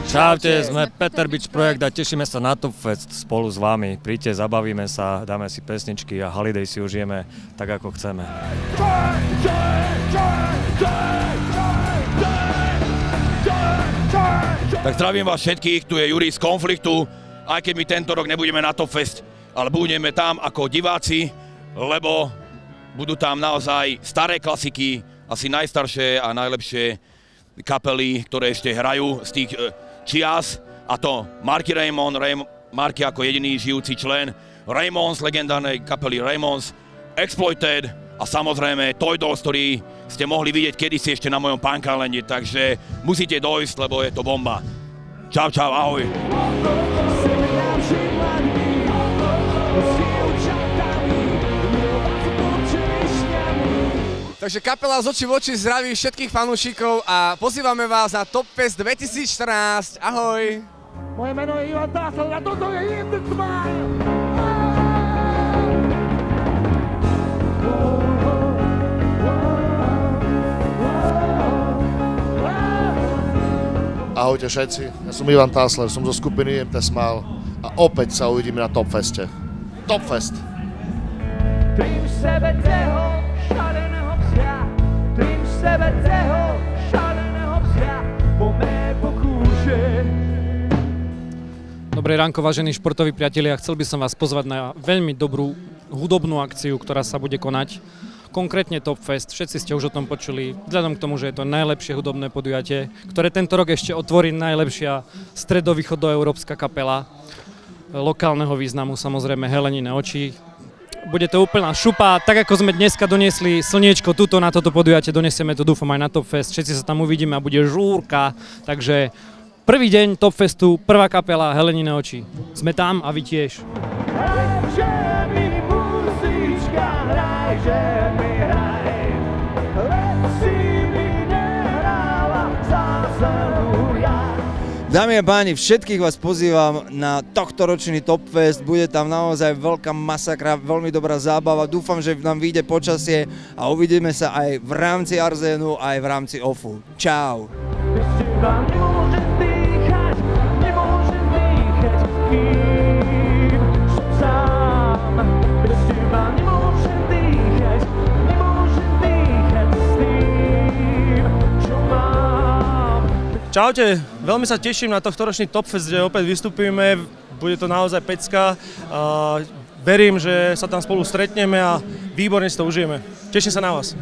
Čaute, sme Peter Beach Projekt a tešíme sa na Top Fest spolu s vami. Príďte, zabavíme sa, dáme si pesničky a holiday si užijeme tak, ako chceme. Tak zdravím vás všetkých, tu je Juri z Konfliktu, aj keď my tento rok nebudeme na Top Fest, ale budeme tam ako diváci, lebo budú tam naozaj staré klasiky, asi najstaršie a najlepšie kapely, ktoré ešte hrajú z tých čias, a to Marky Raymond, Marky ako jediný žijúci člen, Raymonds, legendárnej kapely Raymonds, Exploited a samozrejme Toy Dolls, ktorý ste mohli vidieť kedysi ešte na mojom Punkalande, takže musíte dojsť, lebo je to bomba. Čau, čau, ahoj. Takže kapela z očí v oči zdraví všetkých fanúšikov a pozývame vás na Top Fest 2014. Ahoj! Moje meno je Ivan Tásel a toto je In The Smile! Ahojte všetci, ja som Ivan Tásler, som zo skupiny In The Smile a opäť sa uvidíme na Top Feste. Top Fest! Trím sebe toho šaleného psia, trím sebe toho šaleného psia, po mé pokúše. Dobré ránko, vážení športoví priatelia, chcel by som vás pozvať na veľmi dobrú hudobnú akciu, ktorá sa bude konať. Konkrétne Top Fest, všetci ste už o tom počuli, vzhľadom k tomu, že je to najlepšie hudobné podujatie, ktoré tento rok ešte otvorí najlepšia stredovýchodoeurópska kapela lokálneho významu, samozrejme Helenine oči. Bude to úplná šupa, tak ako sme dneska doniesli slniečko tuto na toto podujatie, donesieme to dúfam aj na Top Fest, všetci sa tam uvidíme a bude žúrka, takže prvý deň Top Festu, prvá kapela Helenine oči. Sme tam a vy tiež. Dámy a páni, všetkých vás pozývam na tohtoročný Top Fest, bude tam naozaj veľká masakra, veľmi dobrá zábava, dúfam, že nám vyjde počasie a uvidíme sa aj v rámci Arzénu, aj v rámci OFU. Čau! Čaute, veľmi sa teším na tohtoročný Top Fest, kde opäť vystúpime, bude to naozaj pecka. Verím, že sa tam spolu stretneme a výborne si to užijeme. Teším sa na vás.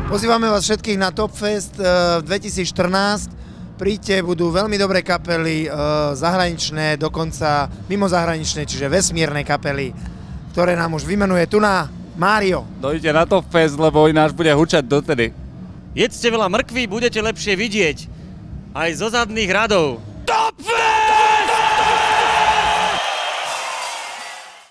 Pozývame vás všetkých na Top Fest 2014. Príďte, budú veľmi dobré kapely, zahraničné, dokonca mimo zahraničné, čiže vesmírne kapely, ktoré nám už vymenuje tu na Mário. Dojdete na Top Fest, lebo ináč bude hučať dotedy. Jedzte veľa mrkví, budete lepšie vidieť. Aj zo zadných radov.